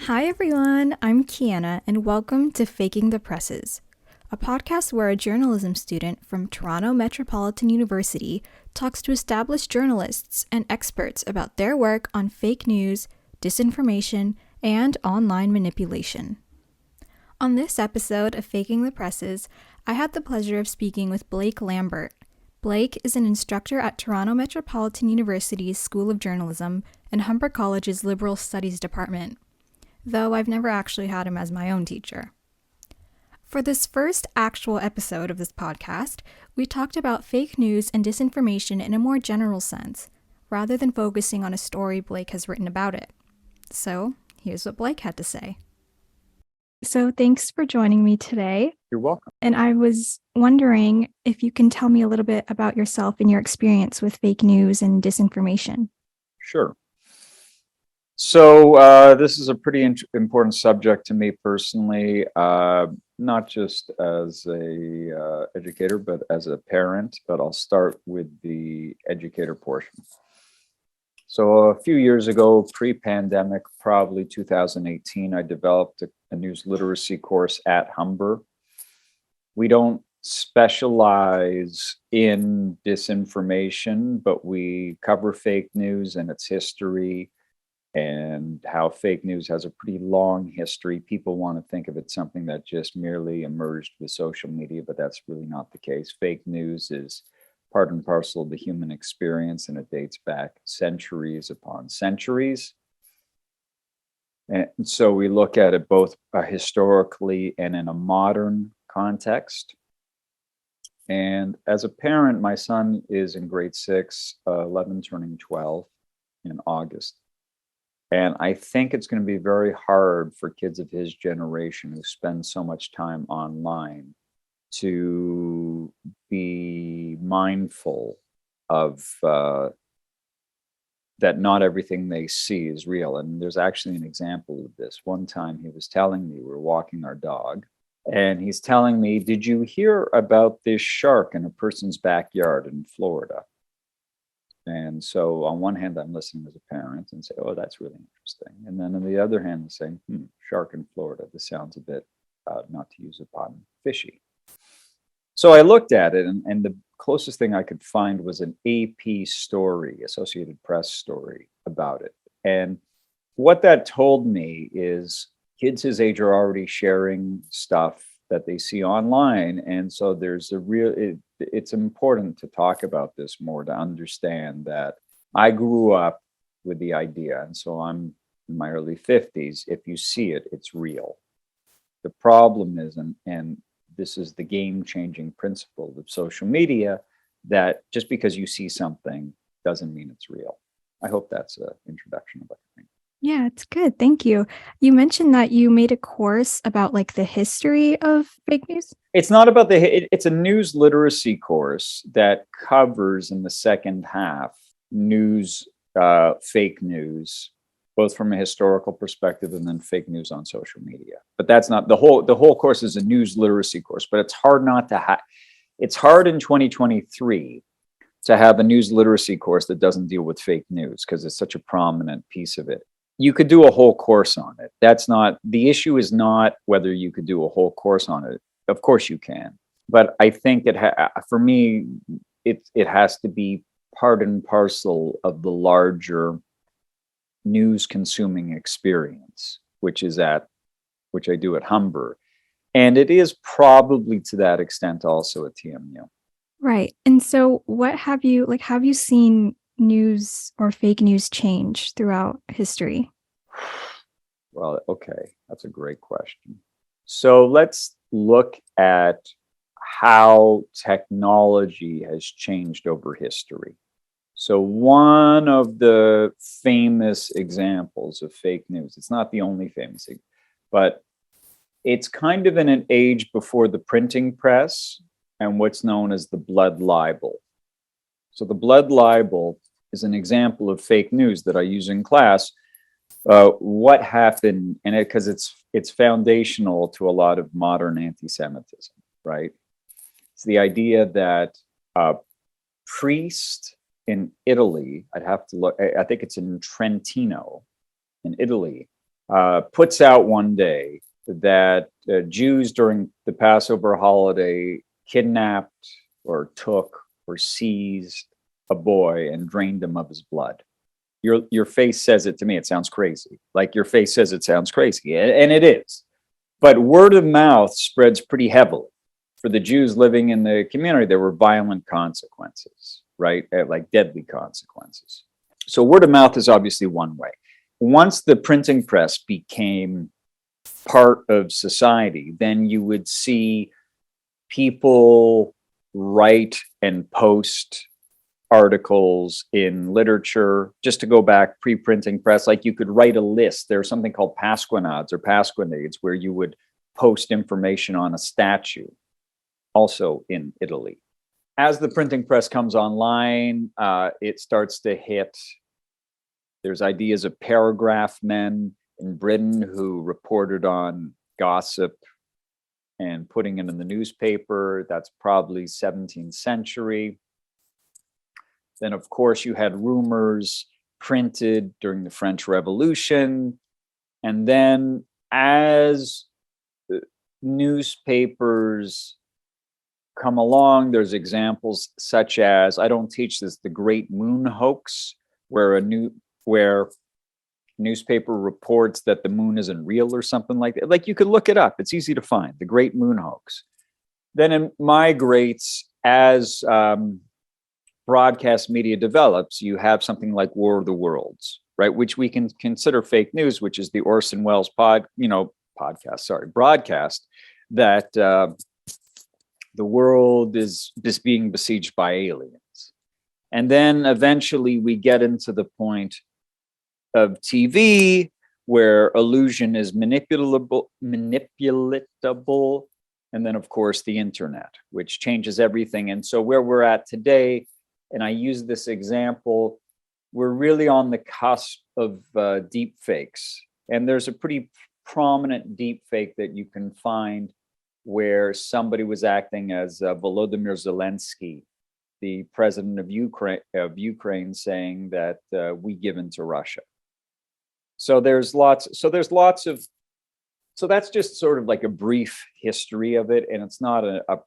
Hi everyone, I'm Kyana and welcome to Faking the Presses, a podcast where a journalism student from Toronto Metropolitan University talks to established journalists and experts about their work on fake news, disinformation, and online manipulation. On this episode of Faking the Presses, I had the pleasure of speaking with Blake Lambert. Blake is an instructor at Toronto Metropolitan University's School of Journalism and Humber College's Liberal Studies Department, though I've never actually had him as my own teacher. For this first actual episode of this podcast, we talked about fake news and disinformation in a more general sense, rather than focusing on a story Blake has written about it. So, here's what Blake had to say. So, thanks for joining me today. You're welcome. And I was wondering if you can tell me a little bit about yourself and your experience with fake news and disinformation. Sure. So this is a pretty important subject to me personally, not just as a educator, but as a parent. But I'll start with the educator portion. So a few years ago, pre-pandemic, probably 2018, I developed a news literacy course at Humber. We don't specialize in disinformation, but we cover fake news and its history, and how fake news has a pretty long history. People want to think of it something that just merely emerged with social media, but that's really not the case. Fake news is part and parcel of the human experience, and it dates back centuries upon centuries. And so we look at it both historically and in a modern context. And as a parent, my son is in grade 6, 11 turning 12 in August. And I think it's going to be very hard for kids of his generation who spend so much time online to be mindful of that not everything they see is real. And there's actually an example of this. One time he was telling me, we're walking our dog, and he's telling me, did you hear about this shark in a person's backyard in Florida? And so on one hand, I'm listening as a parent and say, oh, that's really interesting. And then on the other hand, I'm saying, shark in Florida, this sounds a bit, not to use a pun, fishy. So I looked at it, and the closest thing I could find was an AP story, Associated Press story about it. And what that told me is kids his age are already sharing stuff that they see online. And so there's it's important to talk about this more, to understand that I grew up with the idea, and so I'm in my early 50s, if you see it, it's real. The problem is, and this is the game-changing principle of social media, that just because you see something doesn't mean it's real. I hope that's an introduction of what I think. Yeah, it's good. Thank you. You mentioned that you made a course about the history of fake news. It's not about it's a news literacy course that covers in the second half news, fake news, both from a historical perspective and then fake news on social media. But that's not the whole course is a news literacy course, but it's hard not to it's hard in 2023 to have a news literacy course that doesn't deal with fake news, because it's such a prominent piece of it. You could do a whole course on it. That's not the issue. Is not whether you could do a whole course on it. Of course you can, but I think for me, it has to be part and parcel of the larger news consuming experience, which I do at Humber, and it is probably to that extent also at TMU. Right. And so have you seen news or fake news change throughout history? Well, okay, that's a great question. So let's look at how technology has changed over history. So one of the famous examples of fake news, it's not the only famous, but it's kind of in an age before the printing press and what's known as the blood libel. So the blood libel is an example of fake news that I use in class. What happened, and because it's foundational to a lot of modern anti-Semitism, right? It's the idea that a priest in Italy, I'd have to look, I think it's in Trentino, in Italy, puts out one day that Jews during the Passover holiday kidnapped or took or seized a boy and drained him of his blood. Your face says it to me. It sounds crazy. Like your face says it sounds crazy, and it is. But word of mouth spreads pretty heavily. For the Jews living in the community, there were violent consequences, right? Like deadly consequences. So word of mouth is obviously one way. Once the printing press became part of society, then you would see people write and post articles in literature. Just to go back, pre-printing press, like you could write a list. There's something called pasquinades or pasquinades where you would post information on a statue, also in Italy. As the printing press comes online, it starts to hit. There's ideas of paragraph men in Britain who reported on gossip and putting it in the newspaper. That's probably 17th century. Then, of course, you had rumors printed during the French Revolution. And then as newspapers come along, there's examples such as, I don't teach this, the Great Moon Hoax, where newspaper reports that the moon isn't real or something like that. Like you could look it up. It's easy to find, the Great Moon Hoax. Then it migrates as broadcast media develops. You have something like War of the Worlds, right? Which we can consider fake news, which is the Orson Welles broadcast that the world is just being besieged by aliens. And then eventually we get into the point of TV where illusion is manipulatable. And then, of course, the internet, which changes everything. And so where we're at today, and I use this example, we're really on the cusp of deep fakes. And there's a pretty prominent deep fake that you can find where somebody was acting as Volodymyr Zelensky, the president of Ukraine, saying that we give in to Russia. So there's lots of, so that's just sort of like a brief history of it. And it's not a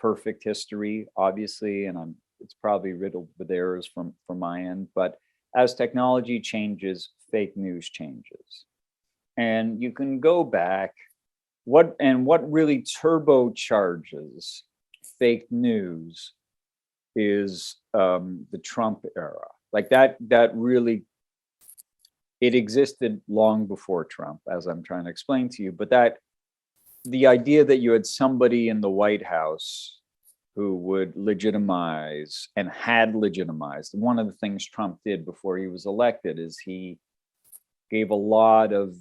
perfect history, obviously, and it's probably riddled with errors from my end. But as technology changes, fake news changes. And you can go back, what really turbocharges fake news is the Trump era. Like that really, it existed long before Trump, as I'm trying to explain to you. But that the idea that you had somebody in the White House who would legitimize and had legitimized. One of the things Trump did before he was elected is he gave a lot of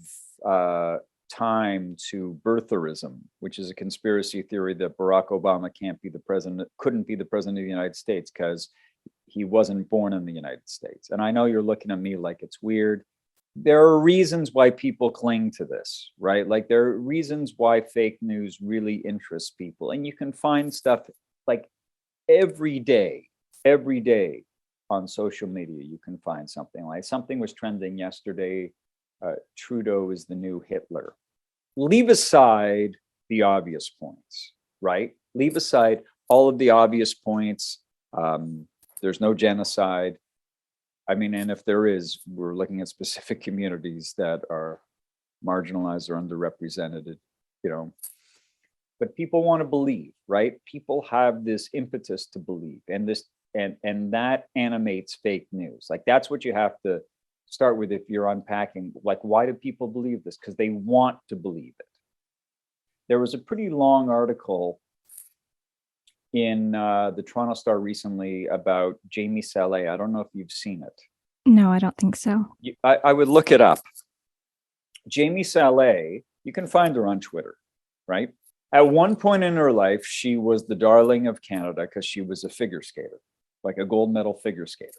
time to birtherism, which is a conspiracy theory that Barack Obama couldn't be the president of the United States because he wasn't born in the United States. And I know you're looking at me like it's weird. There are reasons why people cling to this, right? Like there are reasons why fake news really interests people. And you can find stuff like every day on social media, you can find something. Like something was trending yesterday. Trudeau is the new Hitler. Leave aside the obvious points, right? Leave aside all of the obvious points. There's no genocide. I mean, and if there is, we're looking at specific communities that are marginalized or underrepresented, but people want to believe, right? People have this impetus to believe, and that animates fake news. Like that's what you have to start with if you're unpacking, like, why do people believe this? Because they want to believe it. There was a pretty long article in the Toronto Star recently about Jamie Salé. I don't know if you've seen it. No, I don't think so. I would look it up. Jamie Salé, you can find her on Twitter, right? At one point in her life, she was the darling of Canada because she was a figure skater, like a gold medal figure skater.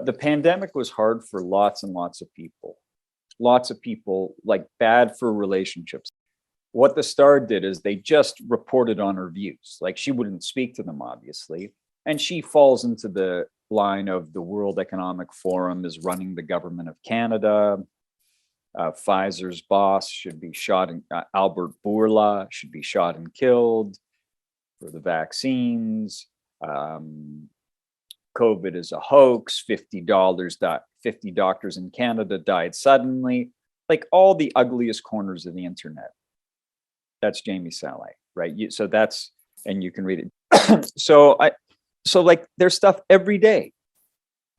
The pandemic was hard for lots and lots of people. Lots of people, like bad for relationships. What the Star did is they just reported on her views. Like she wouldn't speak to them, obviously. And she falls into the line of the World Economic Forum is running the government of Canada. Pfizer's boss should be shot, Albert Bourla should be shot and killed for the vaccines. COVID is a hoax. $50, 50 doctors in Canada died suddenly. Like all the ugliest corners of the internet. That's Jamie Saleh, right? So that's, and you can read it. So like there's stuff every day.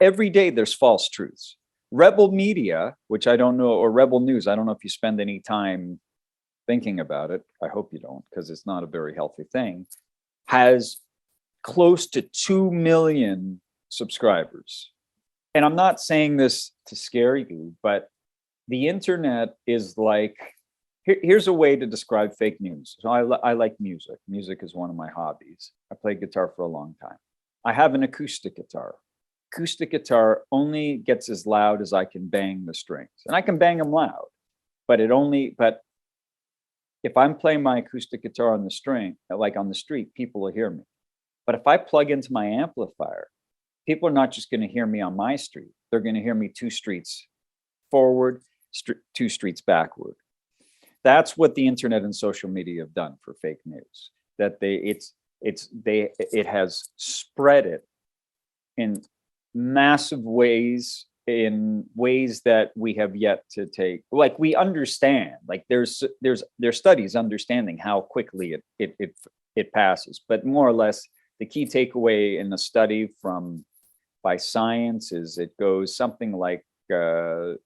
Every day there's false truths. Rebel media, which I don't know, or Rebel News, I don't know if you spend any time thinking about it. I hope you don't, because it's not a very healthy thing, has close to 2 million subscribers. And I'm not saying this to scare you, but the internet is like, here's a way to describe fake news. So I like music. Music is one of my hobbies. I played guitar for a long time. I have an acoustic guitar. Acoustic guitar only gets as loud as I can bang the strings, and I can bang them loud, but if I'm playing my acoustic guitar on the string, like on the street, people will hear me. But if I plug into my amplifier, people are not just going to hear me on my street. They're going to hear me 2 streets forward, 2 streets backward. That's what the internet and social media have done for fake news. That it has spread it in massive ways, in ways that we have yet to take. Like we understand, like there's studies understanding how quickly it passes, but more or less the key takeaway in the study by science is it goes something like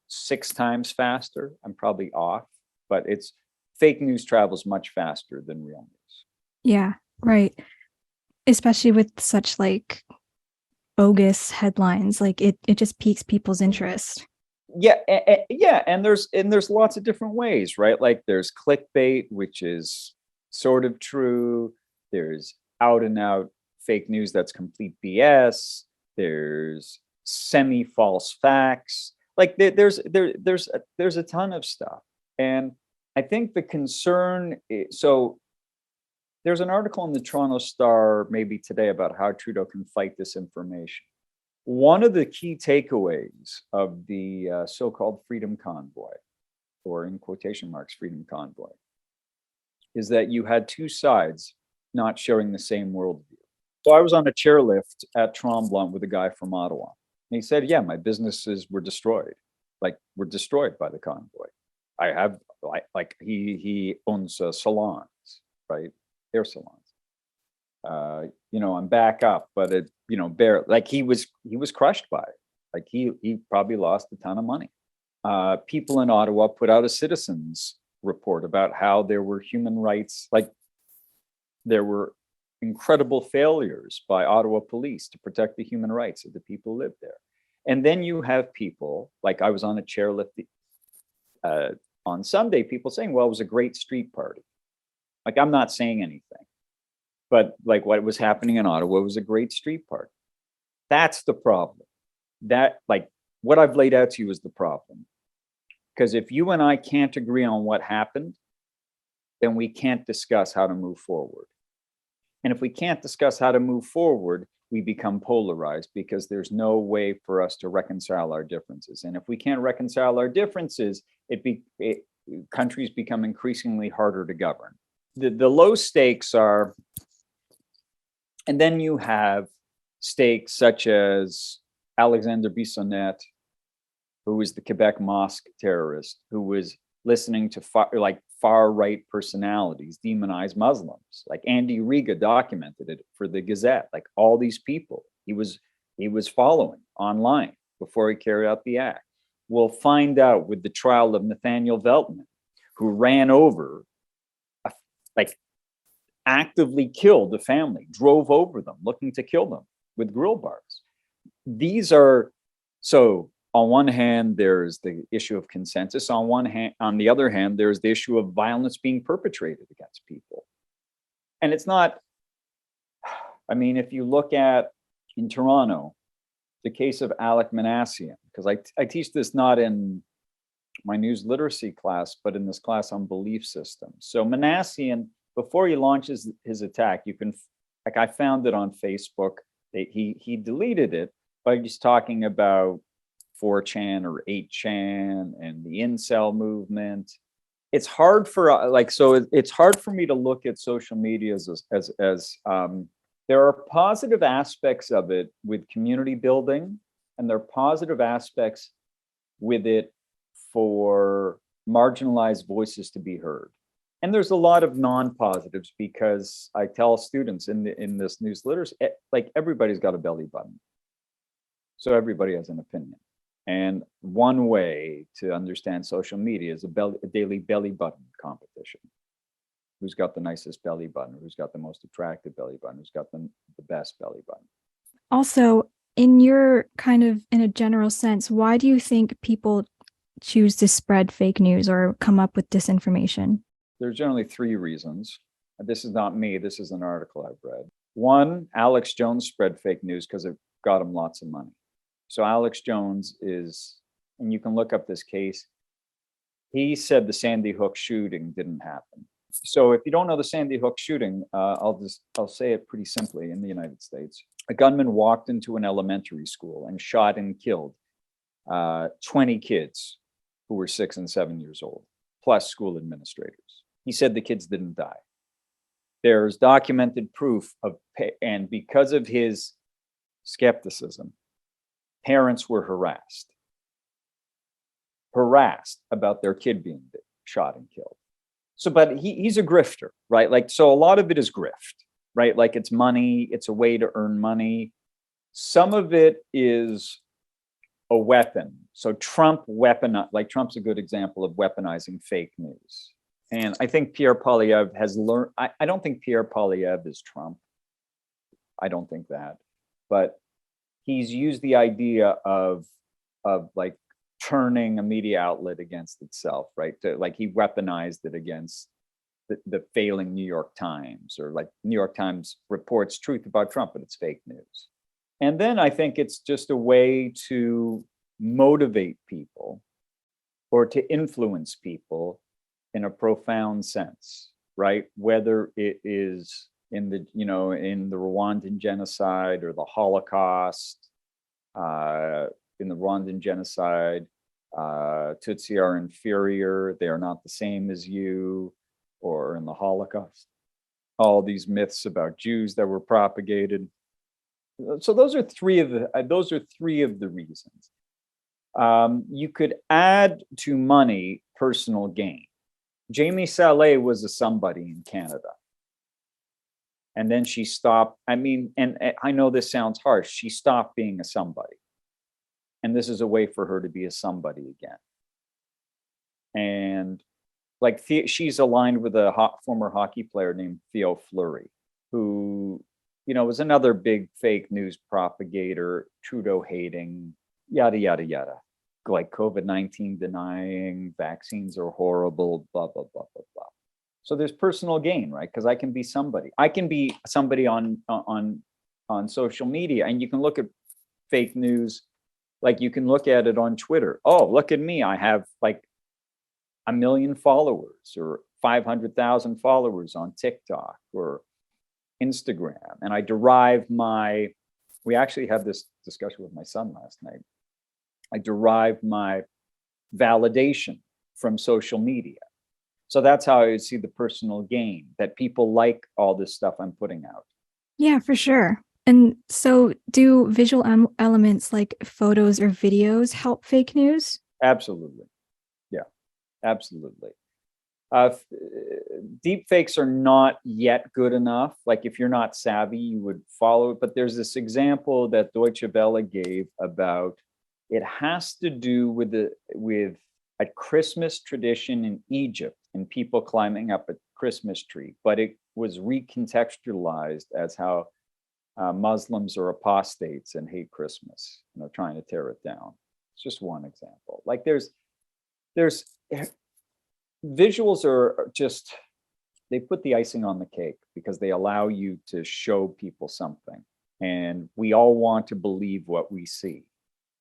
6 times faster. I'm probably off, but fake news travels much faster than real news. Yeah, right. Especially with such like bogus headlines, like it just piques people's interest. Yeah, and there's lots of different ways, right? Like there's clickbait, which is sort of true. There's out and out fake news that's complete BS. There's semi-false facts. Like there's a ton of stuff. And I think the concern so there's an article in the Toronto Star maybe today about how Trudeau can fight disinformation. One of the key takeaways of the so-called Freedom Convoy, or in quotation marks, Freedom Convoy, is that you had 2 sides not sharing the same worldview. So I was on a chairlift at Tremblant with a guy from Ottawa. And he said, yeah, my businesses were destroyed. Like, were destroyed by the convoy. I have, like he owns salons, right? Hair salons. I'm back up, but it, like he was crushed by it. Like he probably lost a ton of money. People in Ottawa put out a citizens report about how there were human rights, like there were incredible failures by Ottawa police to protect the human rights of the people who lived there. And then you have people, like I was on a chairlift on Sunday, people saying, well, it was a great street party. Like, I'm not saying anything, but like what was happening in Ottawa was a great street party. That's the problem. That, like, what I've laid out to you is the problem. Because if you and I can't agree on what happened, then we can't discuss how to move forward. And if we can't discuss how to move forward, we become polarized because there's no way for us to reconcile our differences. And if we can't reconcile our differences, countries become increasingly harder to govern. The low stakes are, and then you have stakes such as Alexander Bissonnette, who was the Quebec mosque terrorist, who was listening to far-right personalities demonize Muslims. Like Andy Riga documented it for the Gazette. Like all these people he was following online before he carried out the act. We'll find out with the trial of Nathaniel Veltman, who ran over, actively killed the family, drove over them, looking to kill them with grill bars. These are, so on one hand, there's the issue of consensus. On the other hand, there's the issue of violence being perpetrated against people. And it's not, I mean, if you look at in Toronto, the case of Alec Manassian, because I teach this not in my news literacy class, but in this class on belief systems. So Manassian, before he launches his attack, you can, like I found it on Facebook. He deleted it, but he's talking about 4chan or 8chan and the incel movement. It's hard for it's hard for me to look at social media as there are positive aspects of it with community building, and there are positive aspects with it for marginalized voices to be heard. And there's a lot of non-positives, because I tell students in this newsletter, like, everybody's got a belly button. So everybody has an opinion. And one way to understand social media is a daily belly button competition. Who's got the nicest belly button? Who's got the most attractive belly button? Who's got the best belly button? Also, in a general sense, why do you think people choose to spread fake news or come up with disinformation? There's generally three reasons. This is not me. This is an article I've read. One, Alex Jones spread fake news because it got him lots of money. So Alex Jones is, and you can look up this case, he said the Sandy Hook shooting didn't happen. So if you don't know the Sandy Hook shooting, I'll say it pretty simply. In the United States, a gunman walked into an elementary school and shot and killed 20 kids who were 6 and 7 years old, plus school administrators. He said the kids didn't die. There's documented proof and because of his skepticism, parents were harassed about their kid being shot and killed. So, but he's a grifter, right? Like, so a lot of it is grift, right? Like, it's money, it's a way to earn money. Some of it is a weapon. So Trump's a good example of weaponizing fake news. And I think Pierre Poilievre has learned, I don't think Pierre Poilievre is Trump. I don't think that, but he's used the idea of like turning a media outlet against itself, right? Like, he weaponized it against the failing New York Times, or like New York Times reports truth about Trump, but it's fake news. And then I think it's just a way to motivate people or to influence people in a profound sense, right? Whether it is in the Rwandan genocide or the Holocaust. In the Rwandan genocide, Tutsi are inferior, they are not the same as you, or in the Holocaust, all these myths about Jews that were propagated. So those are three of the reasons. You could add to money personal gain. Jamie Saleh was a somebody in Canada. And then she stopped. I mean, and I know this sounds harsh. She stopped being a somebody. And this is a way for her to be a somebody again. And like, she's aligned with a former hockey player named Theo Fleury, who, was another big fake news propagator, Trudeau hating, yada, yada, yada. Like COVID-19 denying, vaccines are horrible, blah, blah, blah, blah, blah. So there's personal gain, right? Because I can be somebody. I can be somebody on social media, and you can look at fake news. Like, you can look at it on Twitter. Oh, look at me. I have like 1 million followers or 500,000 followers on TikTok or Instagram. And I derive we actually had this discussion with my son last night. I derive my validation from social media. So that's how I would see the personal gain, that people like all this stuff I'm putting out. Yeah, for sure. And so, do visual elements like photos or videos help fake news? Absolutely. Yeah, absolutely. Deep fakes are not yet good enough. Like, if you're not savvy, you would follow it. But there's this example that Deutsche Welle gave about, it has to do with a Christmas tradition in Egypt and people climbing up a Christmas tree. But it was recontextualized as how Muslims are apostates and hate Christmas and are trying to tear it down. It's just one example. Like, there's visuals are just, they put the icing on the cake because they allow you to show people something. And we all want to believe what we see,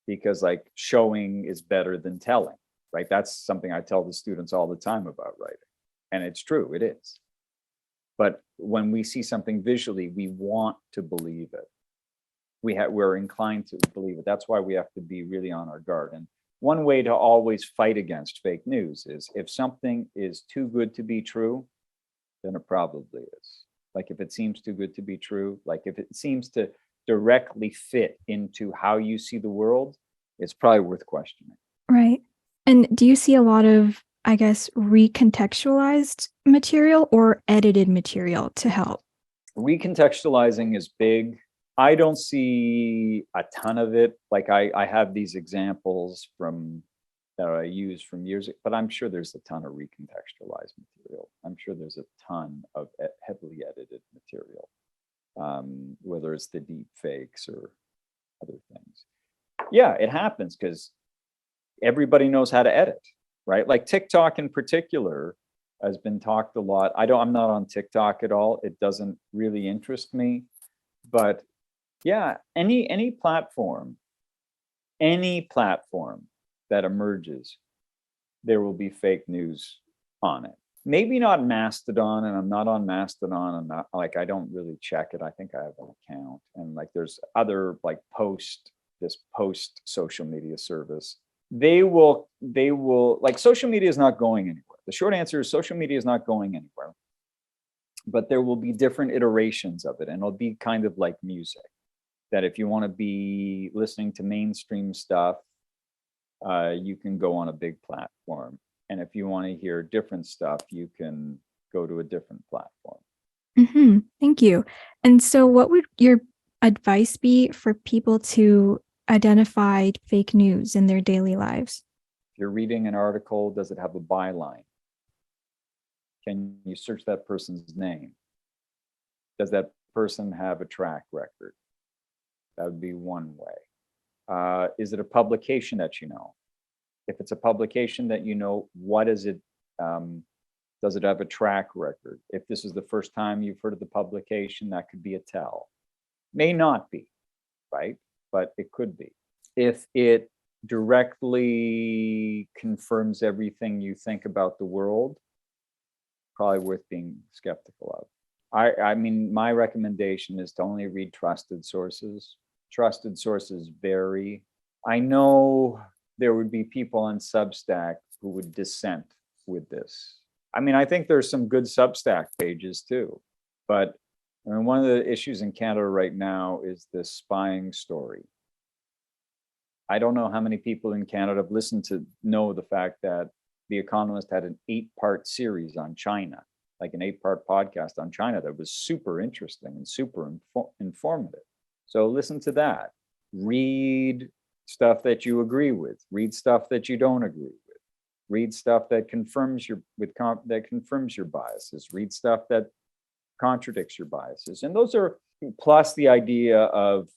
because like, showing is better than telling, right? That's something I tell the students all the time about writing. And it's true, it is. But when we see something visually, we want to believe it. we're inclined to believe it. That's why we have to be really on our guard. And one way to always fight against fake news is if something is too good to be true, then it probably is. Like if it seems too good to be true, like if it seems to directly fit into how you see the world, it's probably worth questioning. Right. And do you see a lot of, I guess, recontextualized material or edited material to help? Recontextualizing is big. I don't see a ton of it. Like I have these examples from that I use from years, but I'm sure there's a ton of recontextualized material. I'm sure there's a ton of heavily edited material, whether it's the deep fakes or other things. Yeah, it happens because everybody knows how to edit, right? Like TikTok in particular has been talked a lot. I'm not on TikTok at all. It doesn't really interest me. But yeah, any platform that emerges, there will be fake news on it. Maybe not Mastodon, and I'm not on Mastodon. I'm not like, I don't really check it. I think I have an account, and like there's other like post social media service. They will like, social media is not going anywhere. The short answer is social media is not going anywhere, but there will be different iterations of it, and it'll be kind of like music, that if you want to be listening to mainstream stuff, you can go on a big platform. And if you want to hear different stuff, you can go to a different platform. Mm-hmm. Thank you. And so what would your advice be for people to identify fake news in their daily lives? If you're reading an article, does it have a byline? Can you search that person's name? Does that person have a track record? That would be one way. Is it a publication that you know? If it's a publication that you know, what is it? Does it have a track record? If this is the first time you've heard of the publication, that could be a tell. May not be, right? But it could be. If it directly confirms everything you think about the world, probably worth being skeptical of. I mean, my recommendation is to only read trusted sources. Trusted sources vary. I know there would be people on Substack who would dissent with this. I mean, I think there's some good Substack pages too, but I mean, one of the issues in Canada right now is this spying story. I don't know how many people in Canada have listened to know the fact that The Economist had an 8-part series on China, like an 8-part podcast on China that was super interesting and super informative. So listen to that. Read stuff that you agree with. Read stuff that you don't agree with. Read stuff that confirms your biases. Read stuff that contradicts your biases. And those are, plus the idea of,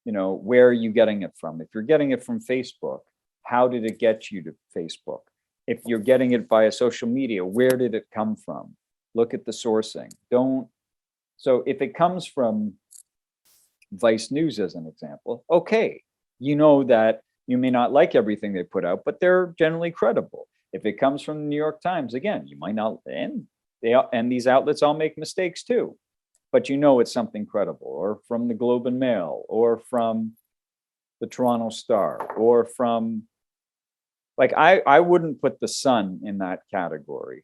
where are you getting it from? If you're getting it from Facebook, how did it get you to Facebook? If you're getting it via social media, where did it come from? Look at the sourcing. So if it comes from Vice News, as an example, okay, you know that you may not like everything they put out, but they're generally credible. If it comes from the New York Times, again, you might not, and these outlets all make mistakes too, but it's something credible, or from the Globe and Mail, or from the Toronto Star, or from, like, I wouldn't put the Sun in that category.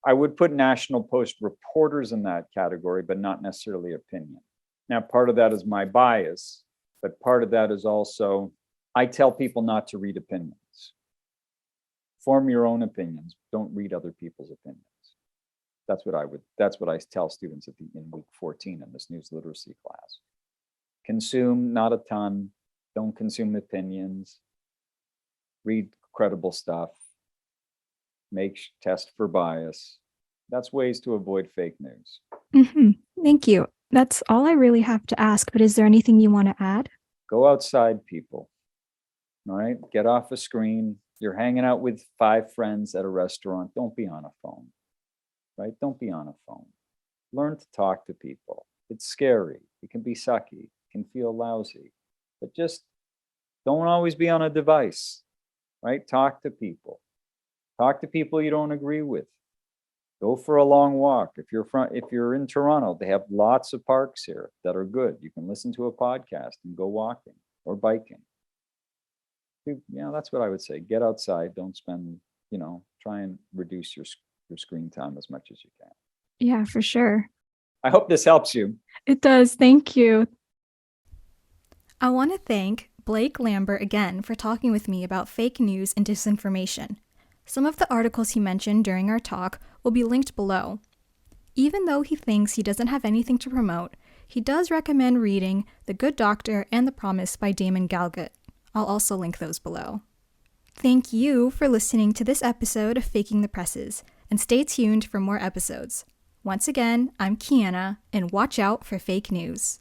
I would put National Post reporters in that category, but not necessarily opinion. Now, part of that is my bias, but part of that is also, I tell people not to read opinions. Form your own opinions. Don't read other people's opinions. That's what I tell students in week 14 in this news literacy class. Consume not a ton. Don't consume opinions. Read credible stuff. Test for bias. That's ways to avoid fake news. Mm-hmm. Thank you. That's all I really have to ask, but is there anything you want to add? Go outside, people. All right? Get off a screen. You're hanging out with 5 friends at a restaurant. Don't be on a phone, right? Don't be on a phone. Learn to talk to people. It's scary. It can be sucky. It can feel lousy. But just don't always be on a device, right? Talk to people. Talk to people you don't agree with. Go for a long walk. If you're in Toronto, they have lots of parks here that are good. You can listen to a podcast and go walking or biking. That's what I would say. Get outside. Don't spend, try and reduce your screen time as much as you can. Yeah, for sure. I hope this helps you. It does. Thank you. I want to thank Blake Lambert again for talking with me about fake news and disinformation. Some of the articles he mentioned during our talk will be linked below. Even though he thinks he doesn't have anything to promote, he does recommend reading The Good Doctor and The Promise by Damon Galgut. I'll also link those below. Thank you for listening to this episode of Faking the Presses, and stay tuned for more episodes. Once again, I'm Kyana, and watch out for fake news.